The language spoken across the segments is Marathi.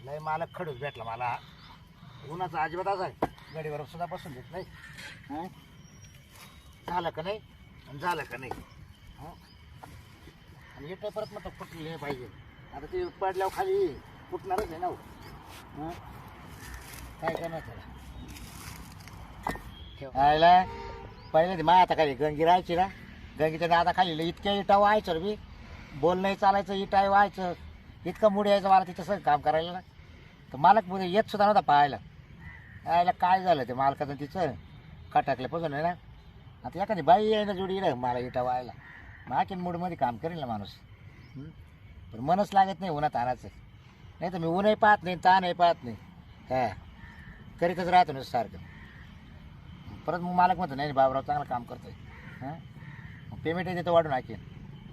लय मला खडूच भेटला मला. उन्हाचा अजिबात असा आहे, गाडीवर सुद्धा बसून देत नाही. हं? झालं का नाही आणि झालं का नाही. हं? आणि येतं परत मग फुटले नाही पाहिजे. आता ते पडल्यावर खाली फुटणारच आहे ना हो. हं? काय करणार त्याला. आयला पहिले मा आता खाली गंगी राहायची ना, गंगीच्या नादा खाली इतक्या इटा व्हायचं रे मी. बोल नाही चालायचं, इटा व्हायचं, इतकं मूड यायचं मला तिच्या सगळं काम करायला ना. तर मालक मध्ये येत सुद्धा नव्हता पाहायला. यायला काय झालं ते मालकाचं तिचं खटाकल्यापासून आहे ना. आता एखादी बाई आहे ना जोडी ना मला इटा व्हायला, माकीन मूडमध्ये काम करेल ना माणूस. पण मनच लागत नाही उन्हात आणायचं. नाही तर मी ऊनही पाहत नाही, ताणही पाहत नाही, हा करीतच राहतो ना सारखं. परत मग मालक म्हणतो नाही बाबराव चांगलं काम करतोय, हां मग पेमेंटही देतो वाढून आणखीन.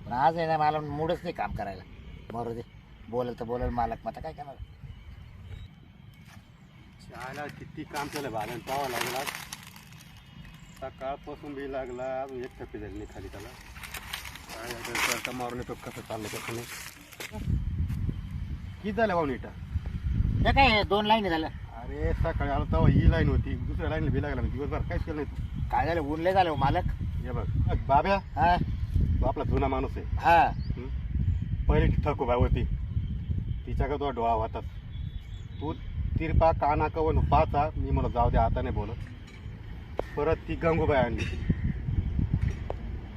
पण आज आहे ना मला मूडच नाही काम करायला. बरोबर दे बोलेल तर बोलेल मालक, मग आता काय करणार. शाळेला किती काम केलं भाड्यानं पाहावं लागला. सकाळपासून बी लागला, अजून एक टप्पे झाली नाही खाली त्याला. काय मारून येतो कसं चाललं कसं नाही. किती झालं भाऊ नीटा? हे काय 2 लाईन झालं. अरे सकाळी आलो तेव्हा ही लाईन होती, दुसऱ्या लाईनला बी लागला. मी दिवसभर काहीच केलं नाही. काय झालं ऊन लय झालं हो मालक. हे बघ बाब्या, हा तो आपला जुना माणूस आहे. हा पहिली ठकूबाई होती, तिच्याकडे तो डोळा होता. तू तिरपा काना कवन पाचा, मी म्हणत जाऊ दे आता नाही बोलत. परत ती गंगूबाई आणली,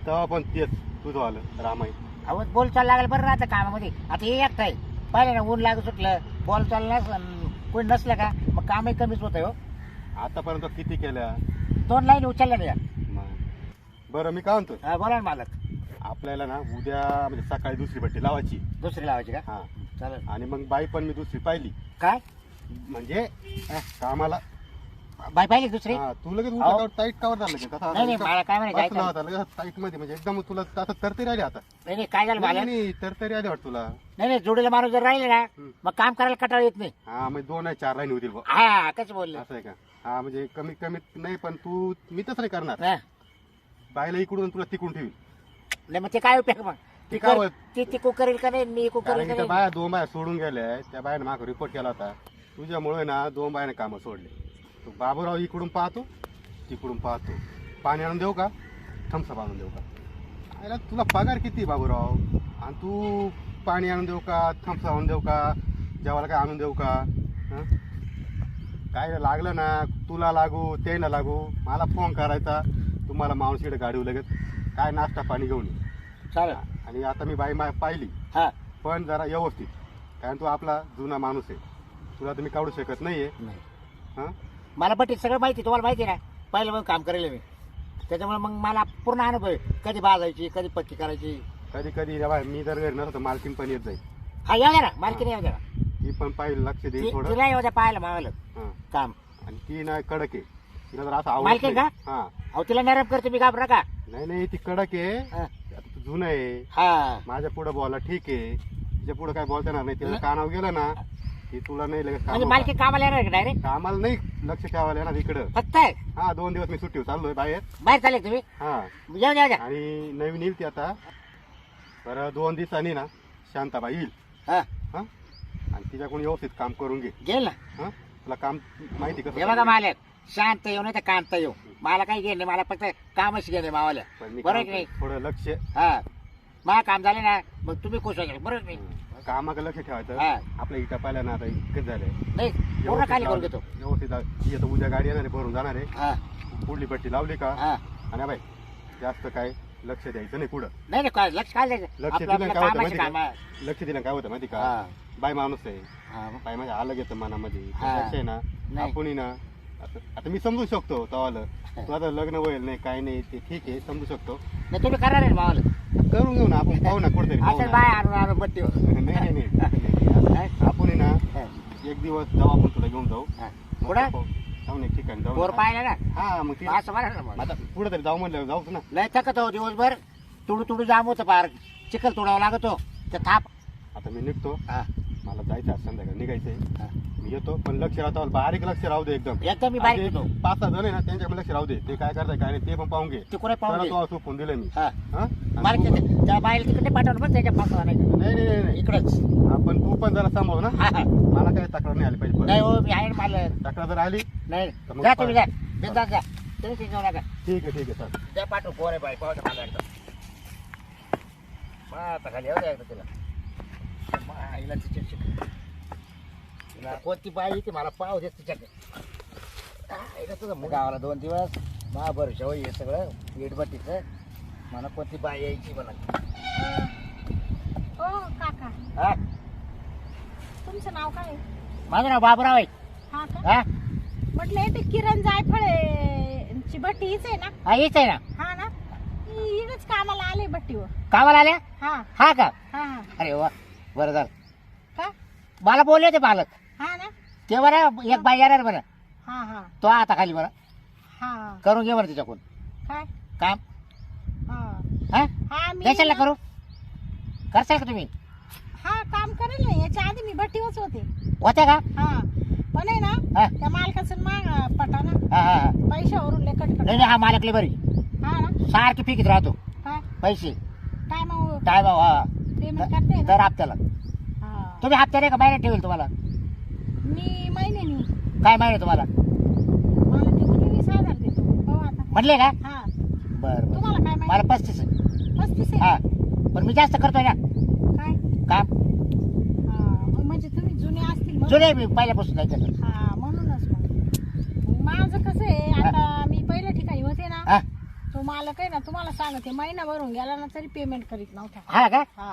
तेव्हा पण तेच तुझं आलं रामाई. अहो बोल चाल लागेल बरं राहतं कामामध्ये. आता हे एकटं आहे, पाहिलं ना ऊन लागू सुटलं, बॉल चालला कोणी नसलं का मग कामही कमीच होतं हो. आतापर्यंत किती केल्या 2 लाईन उचलल्या नाही. मग बरं मी काय म्हणतो, हा बोला ना मालक. आपल्याला ना उद्या म्हणजे सकाळी दुसरी भट्टी लावायची. दुसरी लावायची का? हा चालेल. आणि मग बाई पण मी दुसरी पाहिली, काय म्हणजे कामाला. बाई पाहिली दुसरी? हा, तू लगेच अहो. टाईट कवर झालं की नाही नाही मला काय म्हणायचं ऐका. टाईट मध्ये म्हणजे एकदम तुला आता तरतरी आली. आता नाही नाही काय झालं मालक. नाही तरतरी आली वाटत तुला. नाही नाही जोडीला माणूस जर राहिले ना मग काम करायला कटाळ येत नाही. हा म्हणजे 2 आहे 4 लाईन होतील बुवा. हा कसं बोलले. असं आहे का? हा म्हणजे कमी कमीत नाही, पण तू मी तसं नाही करणार. हा. बायला इकडून तुला तिकडून ठेवी. नाही मग ते काय उपयोग मग. ते काय होत? ती ती करेल का नाही, मी कारण करेल की का त्या नाही. बाया 2 बाया सोडून गेल्या, त्या बायाने मागं रिपोर्ट केला होता. तुझ्यामुळे ना 2 बायाने कामं सोडले. तो बाबूराव इकडून पाहतो, तिकडून पाहतो. पाणी आणून देऊ का, थम्सअप आणून देऊ का? अरे तुला पगार किती बाबूराव, आणि तू पाणी आणून देऊ का, थम्सअप आणून देऊ का, जेवायला काय आणून देऊ का? हं? काय लागलं ना, तुला लागू त्याला लागू, मला फोन करायचा. तुम्हाला माणूस इकडे गाडीवर लगेच काय नाश्ता पाणी घेऊन ये. चालेल. आणि आता मी बाई पाहिली, हा पण जरा व्यवस्थित, कारण तू आपला जुना माणूस आहे, तुला तर मी काढू शकत नाहीये. नाही. हां मला पट्टी सगळं माहिती, तुम्हाला माहिती ना. पहिलं मग काम करेल मी, त्याच्यामुळे मग मला पूर्ण अनुभव आहे. कधी भाजायची, कधी पक्की करायची. कधी कधी रे बाय, मी जर घरी नसतो तर मालकीन पण येत जाईल. हा येऊ द्या ना, मालकीने येऊ द्या ना. ती पण पाहिजे, लक्ष दे थोडं. तिला येऊ द्या पाहायला मावाला हां. काम. आणि ती ना कडक आहे, तिला जर असं मालकीन आवडत का? हा. अहो तिला नरम करते मी, घाबरा का. नाही नाही ती कडक आहे. हा. आता तू जुनं आहे, हा माझ्या पुढे बोला ठीक आहे, तिच्या पुढे काय बोलता येणार नाही. तिला कानावर गेलं ना ती तुला नाही लगेच म्हणजे मालकी कामाला येणार डायरेक्ट कामाला नाही लक्ष ठेवायला येणार इकडं. फक्त. हा 2 दिवस मी सुट्टीवर चाललोय बाहेर. बाहेर चालेल तुम्ही, हा येऊ द्या द्या. आणि नवीन येईल ती आता. बरं 2 दिवसांनी ना शांताबाई येईल. हा हा आणि तिच्याकडून व्यवस्थित काम करून घे. गेल ना. हा तुला काम माहिती कसं हे बघा मालक, शांत येऊ नाही तर कांत येऊ, मला काही घेणे, मला फक्त कामच घेणे मावाल्या. पण मी बरोबर काम की नाही? थोडं लक्ष हा मला काम झाले ना मग तुम्ही खुश होईल. बरोबर की नाही? कामाकडे लक्ष ठेवायचं. हा. आपल्या इटा पाहिल्या ना आता इतकंच झालंय. नाही पूर्ण खाली करून घेतो. व्यवस्थित ती आता उद्या गाडी येणार आहे, भरून जाणार आहे. हा पुढली पट्टी लावली का, हा आणि बाई जास्त काय लक्ष द्यायचं नाही पुढं. नाही नाही काय लक्ष काय द्यायचं. लक्ष आपलं दिलं आपलं काय होतं कामाचे माहिती काम का, आहे. लक्ष दिलं काय होतं माहिती का, हा. बाई माणूस आहे, हा. बाई माझ्या आलं घेतं मनामध्ये. हा. त्यापेक्षा आहे ना नाही. आपण ना आता मी समजू शकतो तवालं, तू आता लग्न होईल नाही काय नाही ते ठीक आहे, समजू शकतो. नाही तुम्ही करणार आहे मावाला. करून घेऊ ना आपण, पाहू ना कुठेतरी पाहू असं ना. बाय आणून आणून बट्टी. नाही नाही नाही आपण आहे ना एक दिवस जाऊ, आपण तुला घेऊन जाऊ. कुठं? जाऊन एक ठिकाणी जाऊ. बोर पाहिला ना हा मग ती असं म्हणा ना मग. आता पुढे तरी जाऊ म्हणलं जाऊच ना. लय थकत हो दिवसभर, तुडू तुडू जाम होतं पार, चिखल तोडावं लागतो ते थाप. आता मी निघतो, हा मला जायचं आज संध्याकाळी निघायचंय. हा. मी येतो पण लक्ष राहतो बारीक लक्ष राहू दे एकदम एकदम मी बारीक आणि होतो. 5-6 जण आहे ना त्यांच्याकडे लक्ष राहू दे ते काय करताय काय नाही ते पण पाहून घे ते कोणी पाहून घे. तो फोन दिले मी हा हा? मला आणि तू पण- त्या बाईला तिकडे पाठवलं पण त्याच्या पास नाही नाही नाही नाही इकडंच. आपण तू पण जरा सांभाळ ना हा हा मला काय तक्रार नाही आली पाहिजे नाही परत. हो मी आहे ना मला तक्रार जर आली नाही तर मग जा तुम्ही जा बिंदास जा तुम्ही तिथे जाऊ नका ठीक आहे सर त्या पाठवू कोण आहे बाई पाहू मला एकदा आता खाली येऊ द्या एकदा तिला आईला तिच्या तिला कोणती बाई येते मला पाव देत तिच्याकडे तुझं गावाला 2 दिवस महाभरशा हे सगळं वीटभट्टीचं मला कोणती बाई यायची मला ओ काका हा तुमचं नाव काय आहे? माझं नाव बाबूराव आहे हा का हा म्हटलं हे ते किरण जायफळे ची भट्टी हीच आहे ना हा हीच आहे ना हा ना इकडेच कामाला आले भट्टीवर कामाला आल्या हा हा का हा हा अरे वा बरं झालं का मला बोलले होते मालक हा ना ते बरं एक बाई येणार बरं हा हा तो आता खाली बरं हा करून घे बरं तिच्याकडून काय काम हा हा हा मी द्याल ना ना- करू करसाल का तुम्ही हा काम करेल ना याच्या आधी मी भट्टीवरच होते होत्या का हा पण आहे ना हा त्या मालकाचं माग पटा ना हा हा हा. पैशावरून लय कटकट नाही नाही हा मालकले बरी हा ना सारखी फिकीत राहतो काय पैसे टायमावर टाइम हा पेमेंट करते ना दर हप्त्याला हा तुम्ही हप्त्याने का महिन्यात ठेवेल तुम्हाला मी महिन्यानी काय महिने तुम्हाला मला ते कोणी 20,000 देतो हो आता म्हणले का हा बरं बरं तुम्हाला काय मला माहिती 35 आहे 35 आहे हा पण मी जास्त करतोय ना काय काम हा मग म्हणजे तुम्ही जुने असतील मग जुने मी पहिल्यापासून जायचं हा म्हणूनच मग माझं कसं आहे आता मी पहिल्या ठिकाणी होते ना हा तो मालक आहे ना तुम्हाला सांगते महिना भरून गेला ना तरी पेमेंट करीत नव्हता हा का हा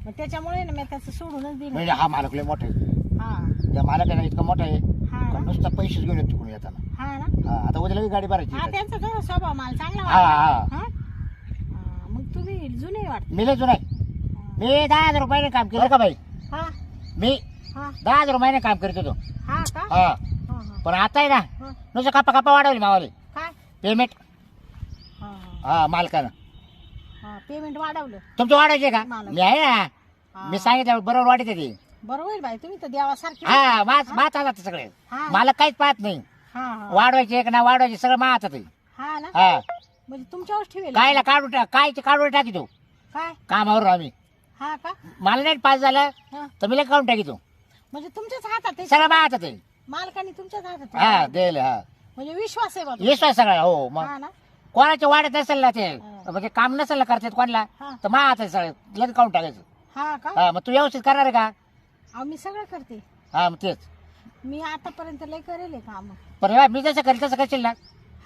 मग त्याच्यामुळे ना मी त्याचं सोडूनच दिलं म्हणजे हा मालक लय मोठा आहे हा त्या मालकाला इतकं मोठं आहे हा का ना नुसतं पैसेच घेऊन येतो तिकडून येताना हा ना हा आता उद्या लगेच गाडी भरायची हा त्यांचा थोडा स्वभाव मला चांगला हा वाटला हा हा हा, मग तुम्ही जुने वाटत मी लय जुना आहे मी 10,000 रुपयाने काम केलं का बाई हा मी हा 10,000 रुपयाने काम करत होतो हा का हा हा हा पण आता आहे ना हा. नुसतं कापा कापा वाढवली मावाले काय पेमेंट हा हा मालकानं हा पेमेंट वाढवलं तुमचं वाढवायचे का मालक. मी आहे ना हा. मी सांगितलं बरोबर वाढते ते बरोबर बाई तुम्ही तर देवासारखे हा मात हातात सगळे हा मला काहीच पाहत नाही हा हा वाढवायचे का नाही वाढवायचे सगळं मा हातात आहे. हा ना हा म्हणजे तुमच्यावर ठेवेल कायला काढून टाक कायचे काढून टाकी तो काय कामावर आम्ही हा का मला नाही पास झालं हा तर मी काढून टाकी तो म्हणजे तुमच्याच हातात आहे सगळं मा हातात आहे. मालकाने तुमच्याच हातात हा आहे. देईल हा म्हणजे विश्वास आहे बा विश्वास सगळा हो मग हा ना कोणाचे वाढत नसेल ना ते हा. म्हणजे काम नसेल ना करतात कोणाला हा तर मा हातात सगळं लगेच काढून टाकायचं हा का हा मग तू व्यवस्थित करणार आहे का अहो मी सगळं करते हा मग तेच मी आतापर्यंत लय करेल काम पण हे मी जसं करेल तसं करशील ना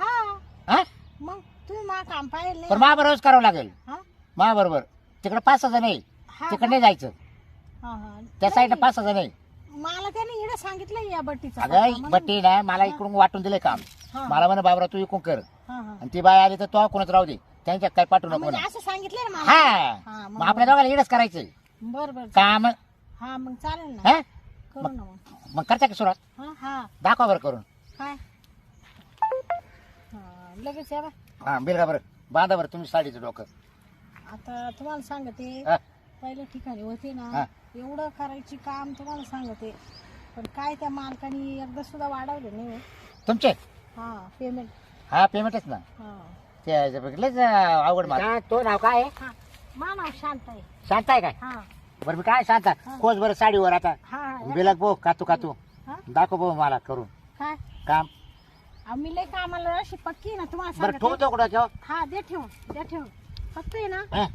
हा हा मग तुम्ही मा काम पाहिलं पण नाही मा बरोबरच करावं लागेल हा मा बरोबर तिकडे 5-6 जण आहे हा तिकडे नाही जायचं हा हा त्या साईडला नाही, 5-6 जण आहे मला त्याने इकडे सांगितलं या बट्टीचं अगं बट्टी ना मला इकडून वाटून दिलंय काम हा. मला म्हणे बाबरा तू इकडून कर हा हा आणि ती बाई आली तर तो कोणाच राहू दे त्यांच्यात काय पाठवू नको म्हणजे ना असं सांगितलं ना मला हा हा, मग आपल्या दोघाला इडच करायचंय बर बर काम हा मग चालेल ना हा करू ना मग मग करता की सुरुवात हा हा दाखवा बरं करून काय हा लगेच या बा हा बिलगा बरं बांधा बरं तुम्ही साडीचं डोकं आता तुम्हाला सांगते हा, पहिल्या ठिकाणी होते हा. ना एवढं करायची काम तुम्हाला सांगते पण काय त्या मालकाने एकदा सुद्धा वाढवलं नाही हो. तुमचे हा पेमेंट हा पेमेंटच ना हा ते लयच आवड मला तो नाव काय आहे हा मा नाव शांत आहे शांत आहे काय हा बरं मी काय शांत हा. खोज बरं साडीवर आता हा बिलक बो कातू कातू हा दाखव बो मला करून काय काम आम्ही लय कामाला अशी पक्की आहे ना तुम्हाला बरं सांगते ठेवतो कुठं ठेव हा दे ठेव द्या ठेव फक्त आहे ना हा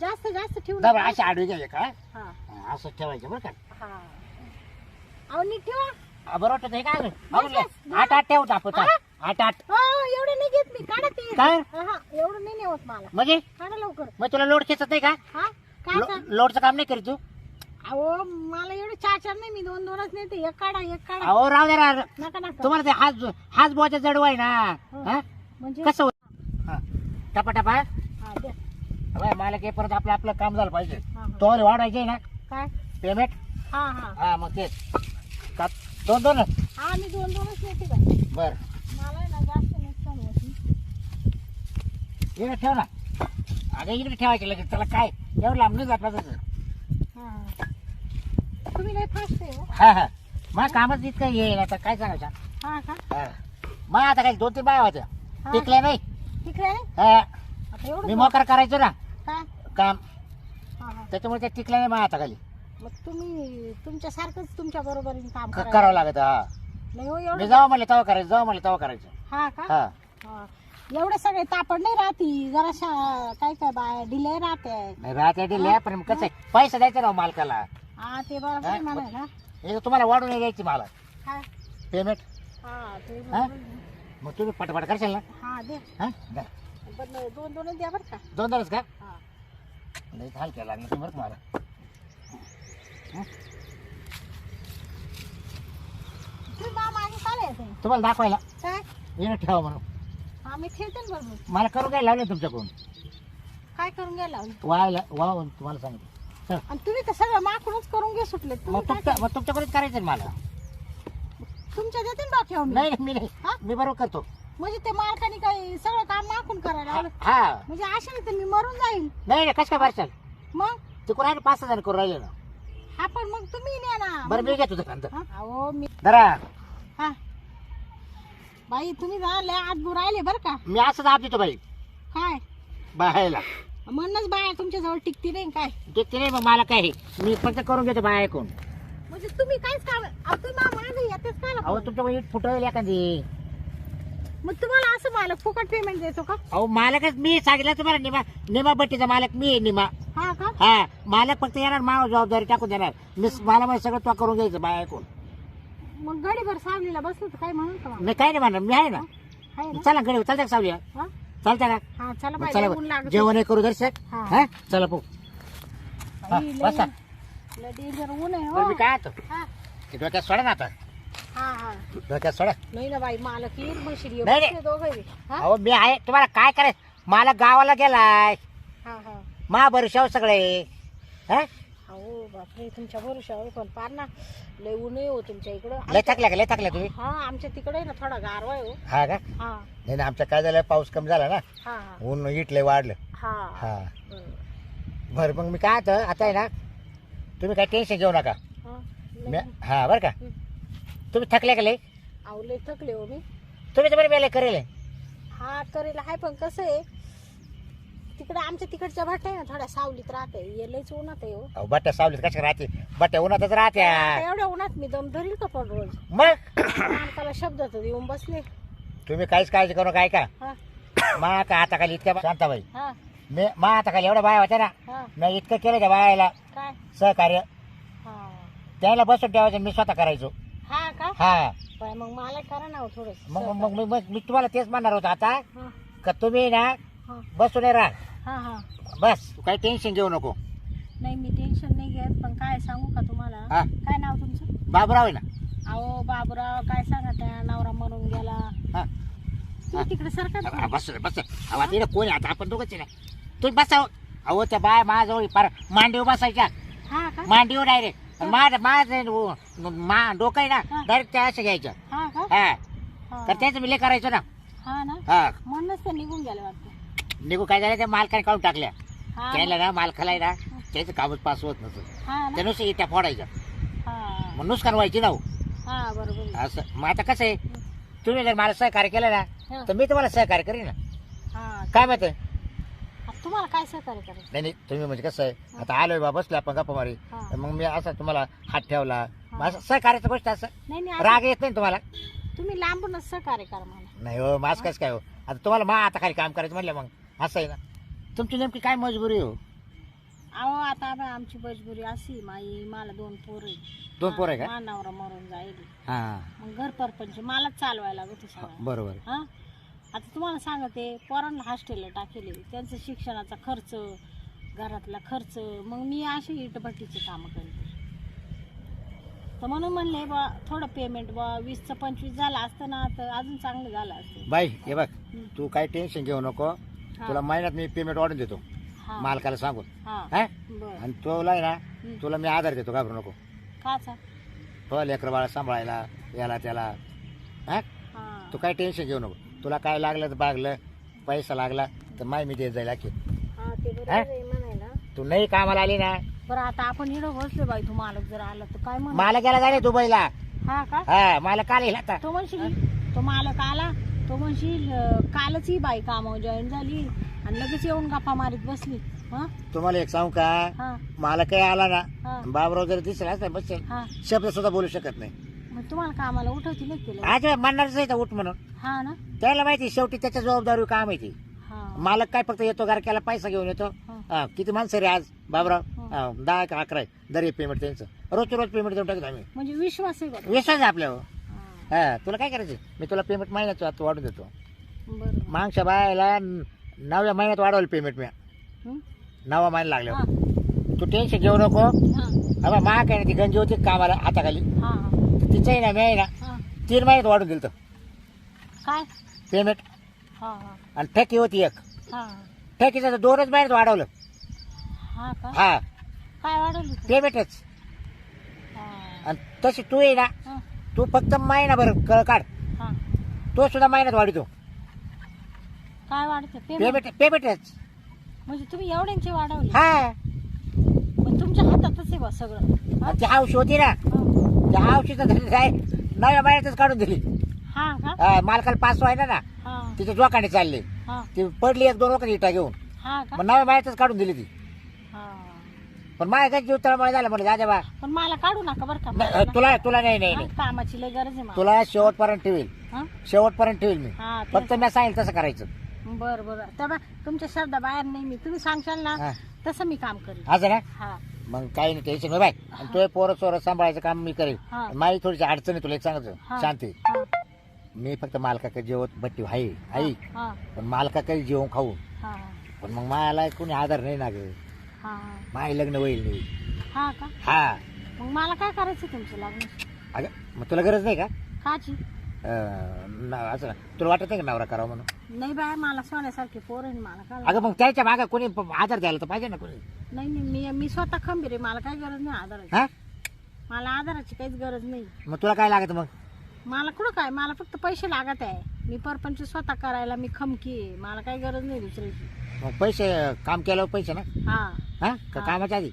जास्त जास्त ठेवू बरं नका. अशी आडवी घ्यायचे का हा हा, असं ठेवायचं बरं का हा अहो नीट ठेवा हा, बरं वाटत काय बस, बस. 8-8 ठेवतो आपण हा? 8-8 हो एवढं नाही घेत मी काढा ते काय? हा एवढं नाही नेवत मला म्हणजे काढा लवकर मग तुला लोड खेचत नाही का हा काय का? लोडचं काम नाही करीत तू अहो मला एवढे 4 नाही मी 2 नेते एक काढा अहो राव दे राव. नका नका तुम्हाला ते हाच बोचा जडवा आहे ना हा? म्हणजे कसं होत हा टपा टपा हा द्या अबे, मला काही परत आपलं आपलं काम झालं पाहिजे हा, हा. तो वाढवायचे ना काय पेमेंट हा हा हा मग तेच का 2 हा मी 2 नेते काय बर मला आहे ना जास्त नुकसान होत नाही. इकडे ठेव ना अगं इकडे ठेवायचे लगेच त्याला काय एवढं लांब नाही जात माझं हा हा. तुम्ही लय फास्ट आहे हो. हा हा मग कामच इतकं येईल आता काय सांगायचं. हा का? हा. मग आता काही 2-3 बाया होत्या हा. टिकल्या नाही. तिकडे आहे? हा. आता एवढं मी मोकार करायचो ना काय? काम, हा हा. त्याच्यामुळे त्या टिकल्या नाही. मग आता खाली मग तुम्ही तुमच्यासारखंच तुमच्या बरोबरीने काम करावं लागत. हा नाही हो मी एवढं. जाऊ म्हणले तेव्हा करायचं, जाऊ म्हणले तेव्हा करायचं. हा का? हा हा. एवढे सगळे तापड नाही राहती जराशा काय काय बाय डिले राहते. नाही राहते दिले पण कसं आहे, पैसा द्यायचा ना हो मालकाला. हा ते बरोबर हा, म्हणा ना. हे तुम्हाला वाढून नाही द्यायची मला काय? पेमेंट. हा ते हा? बरोबर. मग तुम्ही पटपट करशाल ना. हा दे. हा द्या. पण 2-2 द्या बरं का. 2-2च का. हा. नाही हलक्या लागलं तुम्ही बरं का मला. तुम्ही मागे काय आहे तुम्हाला दाखवायला काय? येणं ठेवा म्हणून. हा मी ठेवते ना बरोबर. मला करून काय लावलं तुमच्याकडून काय करून गेला व्हायला वाहून तुम्हाला सांगितलं. चल. आणि तुम्ही तर सगळं माकडूनच करून घे सुटले. मग तुमच्याकडेच करायचं ना मला. तुमच्या देते ना ठेव मी. नाही मी नाही, हा? मी बरोबर करतो. म्हणजे ते मालकाने काही सगळं काम माकून करायला लावलं. हा म्हणजे अशा तर मी मरून जाईल. नाही कसं काय भरशाल. मग तिकडून आहे 5 हजार करून राहिले ना. हा पण मग तुम्ही न्या ना. बरं मी घेतो दुकान. हा? अहो मी जरा हा बाई तुम्ही झाले आत राहिले बरं का. मी असंच आप देतो बाई काय बाहेरला. म्हणूनच बाया तुमच्या जवळ टिकती नाही काय. ते नाही मग मला काय मी फक्त करून घेतो बाय ऐकून. म्हणजे तुम्ही काहीच काम अहो, तुम्ही मागे येतेच काय अहो तुमच्या इट फुटवेल एखादी. मग तुम्हाला असं मालक फुकट पेमेंट देतो का. अहो मालकच मी सांगितलं तुम्हाला. निमा बट्टीचा मालक मी आहे निमा. हा का. हा मालक फक्त येणार माव जबाबदारी टाकून देणार. मी मला माहिती सगळं तो करून घ्यायचं बाय ऐकून. मग गडीभर सावलीला बसलो तर काय म्हणून का मला? नाही काय नाही म्हणणार मी आहे ना. आहे ना. चला गडी चालतं का सावली. हा? चालतं का. हा चला मग बाई चला लय ऊन लागत. जेवण करू दर्शक. हा. हा चला पो बाई, लय बसा. लय डेंजर ऊन आहे बरं हो. मी काय आता हा ते डोक्यात सोडा ना आता. हा हा. डोक्यात सोडा. नाही ना बाई मालक येईल म्हशील नाही, नाही. दोघं हा अहो मी आहे तुम्हाला काय करायचं. मला गावाला गेलाय हा हा. महाभरुशाव सगळे. हा अहो बापरे तुमच्या भरोशावर पण पार ना लय ऊन आहे हो तुमच्या इकडं. लय थकल्या का लय थकल्या तुम्ही. हा आमच्या तिकडे आहे ना थोडा गारवा आहे हो. हा का. हा नाही ना आमच्या काय झालं पाऊस कमी झाला ना. हा ऊन इटले वाढलं. हा हा बरं. बरं मग मी काय आता आहे ना तुम्ही काय टेन्शन घेऊ नका. हा. मी लय- हा बरं का तुम्ही थकले का लय. अहो लय थकले हो मी. तुम्ही तर बरं मेले करेल. हा करेल आहे पण कसं आहे तिकडे आमच्या तिकडच्या भाट्या आहे ना थोड्या सावलीत राहते. ये लयच उन्हात आहे हो. अहो बट्ट्या सावलीत कशा राहते. बट्ट्या उन्हातच राहत्या. आता एवढ्या उन्हात मी दम धरील का पण रोज. मग मालकाला शब्द तर येऊन बसले. तुम्ही काहीच काळजी करू नका. ऐका हा मा का हाताखाली इतक्या शांताबाई हा मी मा हाताखाली एवढ्या बाया होत्या ना. हा. मी इतकं केलं त्या बायाला काय. सहकार्य. हा त्याला बसून ठेवायचं मी स्वतः करायचो. हा का. हा पण मग मला करा ना थोडस. मग मग मग मग मी तुम्हाला तेच म्हणणार होतो आता हा का तुम्ही ना हा बसून राहा. हा हा. बस तू काही टेन्शन घेऊ नको. नाही मी टेन्शन नाही घेत पण काय सांगू का तुम्हाला. हा. काय नाव तुमचं. बाबूराव आहे ना. अहो बाबूराव काय सांगा त्या नवरा मरून गेला. हा तुम्ही तिकडे सरकार. हा, बस बस अहो आता इकडे कोण आहे आता आपण दोघंच आहे ना. तुम्ही बसा. अहो त्या बाय माझ्याजवळ पार मांडीवर बसायच्या. हा का. मांडीवर डायरेक्ट माझं डोकं आहे ना हा. डायरेक्ट त्या असं घ्यायचं. हा का. हा हा. तर त्याचं मी लय करायचो ना. हा ना. हा म्हणूनच ते निघून गेले वाटतं. निघू काय झालं त्या मालकाने काढून टाकल्या. हा त्याला ना मालकाला आहे ना त्याचं कामच पास होत नसतं. हा ना. त्या नुसतं इट्या फोडायच्या. हा मग नुकसान व्हायची ना हो. हा बरोबर आहे. असं मग आता कसं आहे तुम्ही जर मला सहकार्य केलं ना हा. तर मी तुम्हाला सहकार्य करीन ना. हा काय माहिती. आता तुम्हाला काय सहकार्य करायचं. नाही नाही तुम्ही म्हणजे कसं आहे आता आलोय बा बसलो आपण गप्पा मारी हा. तर मग मी असं तुम्हाला हात ठेवला. हा. असं सहकार्याचं गोष्ट असं नाही नाही असं राग येत नाही ना तुम्हाला. तुम्ही लांबूनच सहकार्य करा मला. नाही हो मास कसं काय हो. आता तुम्हाला मा आता खाली काम करायचं म्हणलं मग असं आहे ना. तुमची नेमकी काय मजबुरी हो. अहो आता आमची मजबुरी अशी मला 2 पोरं आहे. 2 पोरं आहे का. हा नवरा मरून जाईल. हा मग घर परपंच मलाच चालवायला लागत सगळं. बरोबर. हा आता तुम्हाला सांगते पोरांना हॉस्टेलला टाकेले त्यांचं शिक्षणाचा खर्च घरातला खर्च मग मी अशी इटभट्टीची कामं करते. तर म्हणून म्हणले बा थोडं पेमेंट बा 20चं 25 झालं असतं ना तर अजून चांगलं झालं असतं. बाई हे बघ हं. तू काही टेन्शन घेऊ नको. हा. तुला महिन्यात मी पेमेंट वाढून देतो हा मालकाला सांगून. हा हा बरं. आणि तुला आहे ना हं. तुला मी आधार देतो घाबरू नको. काचा. तो लेकर बाळा सांभाळायला याला त्याला. हा हा तू काही टेन्शन घेऊ नको. तुला काय लागलं तर बागलं पैसा लागला तर माय मी देत जाईल की. हा ते बरोबर हा? आहे म्हणायला. तू नाही कामाला आली ना. बरं आता आपण इकडं बसलो बाई तू मालक जर आला तर काय म्हणा. मला गेला जाणे दुबईला. हा का हा मला काल येईल आता. तो म्हणशील तो मालक आला, तो म्हणशील कालच ही बाई कामावर जॉईन झाली आणि लगेच येऊन गप्पा मारीत बसली. हा तुम्हाला एक सांगू का, हा मला काही आला ना हा बाबराव जर दिसला तर बसेल हा शब्द सुद्धा बोलू शकत नाही. मग तुम्हाला कामाला उठवती नाही केलं. आज म्हणणारच नाही तर उठ म्हणून. हा ना त्याला माहिती शेवटी त्याच्या जबाबदारी काम आहे ती. हा मालक काय फक्त येतो घरक्याला पैसा घेऊन येतो. हा, किती माणसं रे आज बाबराव? 10 का 11 दर पेमेंट त्यांचं रोज पेमेंट देऊन टाकतो आम्ही. म्हणजे विश्वास आहे बरं. विश्वास आहे आपल्यावर. हा, हा तुला काय करायचं, मी तुला पेमेंट महिन्याचं आता वाढून देतो. बरं मागच्या बायाला 9व्या महिन्यात वाढवलं पेमेंट मी. हं? 9वा महिना हा लागल्यावर तू टेन्शन घेऊ नको. हा अबा मा काय नाही, ती गंजी होती कामाला हाताखाली, हा तिचंही ना मी आहे ना हा 3 महिन्यात वाढून दिलं काय पेमेंट. हा हा आणि ठेकी होती एक, हा ठेकीचं तर 2च महिन्यात वाढवलं. हा का हा काय वाढवली तू? पेमेंटच. हा आणि तशी तू आहे ना, हा तू फक्त महिनाभर कळ काढ, हा तो सुद्धा महिन्यात वाढतो काय वाढते पेमेंट? पेमेंटच. म्हणजे तुम्ही एवढ्यांची वाढवली? हा मग तुमच्या हातातच आहे बा सगळं. हा? आणि ती हावशी होती ना, हा. त्या हावशीचं 9व्या महिन्यातच काढून दिली. हा का हा, मालकाला 5 व्हायला ना, हा तिचे जोकाने चालले, हा ती पडली 1-2 लोक इटा घेऊन, हा का मग 9व्या महिन्यातच काढून दिली ती. हा पण माझ्या काही जीव तळमळ झाला, म्हणलं दादा बा पण मला काढू नका बरं का. नाही, तुला तुला नाही नाही हा, नाही. कामाची लय गरज आहे मला. तुला शेवटपर्यंत ठेवेल, हा शेवटपर्यंत ठेवेल मी. हा फक्त मी सांगेल तसं करायचं. बरं बरं तेव्हा तुमच्या शब्दा बाहेर नाही मी. तुम्ही सांगशाल ना हा. तसं मी काम करेन. असं ना, हा मग काही नाही टेन्शन नाही बाय. आणि तुझे पोरं सोरं सांभाळायचं काम मी करेल. हा. माझी थोडीशी अडचण आहे, तुला एक सांगायचं हा. शांती. हा मी फक्त मालकाकडे जेवत भट्टी आहे आई, हा पण मालकाकडे जेवून खाऊ. हा पण मग मला कोणी आधार नाही ना ग, हा माझे लग्न होईल नाही. हा का हा मग मला काय करायचं तुमचं लग्न? अगं मग तुला गरज नाही का? काची? असं ना, तुला वाटत नाही का नवरा करावं म्हणून? नाही बाय मला सोन्यासारखे पोर आहे मला काय. अगं मग त्याच्या मागं कोणी आधार द्यायला तर पाहिजे ना कोणी. नाही नाही मी स्वतः खंबीर आहे. मला काही गरज नाही आधाराची. हा मला आधाराची काहीच गरज नाही. मग तुला काय लागत मग? मला कुठं काय, मला फक्त पैसे लागत आहे. मी परपंच स्वतः करायला मी खमकी आहे. मला काही गरज नाही दुसऱ्याची. मग पैसे काम केल्यावर पैसे ना? हा हा का हा. कामाच्या आधी?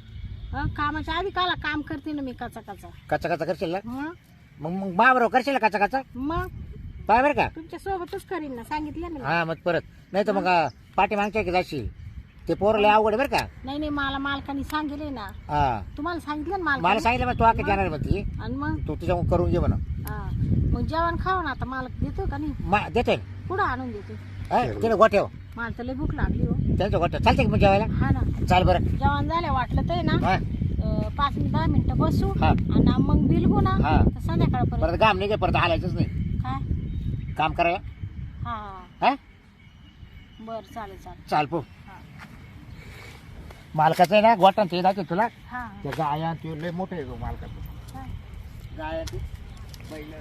कामाच्या आधी काला काम करते ना मी कचा कच्चा करशील ना? मग मग मग बरोबर करशील ना कच्चा मग पाय बरं का? तुमच्या सोबतच करीन ना, सांगितलं ना. हा मग परत नाही तर मग पाठी मागच्या की जाशील, ते पोरं लय अवघड आहे बरं का. नाही नाही मला मालकाने सांगितले ना. हा तुम्हाला सांगितलं ना मला मालकाने. सांगितलं मग तू आके जाणार म्हणते, आणि मग तू तुझ्या करून घे म्हणा. हा. मग जेवण खाऊ ना आता. मालक देतो का नाही? देतोय कुठं आणून देतो? तिने गोठ्याव, मला तर लय भूक लागली हो. त्यांच्या गोठ्याव चालते की मग जेवायला? हा ना चाल बरं. जेवण झालं वाटलं तर ना हा 5-10 मिनिटं बसू हा. आणि मग बिलगू ना हा. तर संध्याकाळपर्यंत. परत काम नाही काय, परत हालायचंच नाही काय? काम करायला. हा हा बरं चालेल चालेल. चाल पो. हा मालकाचं आहे ना गोठा ते दाखव तुला. हा त्या गाया ते लय मोठे आहे मालकाचं. हा. गाया ते बैल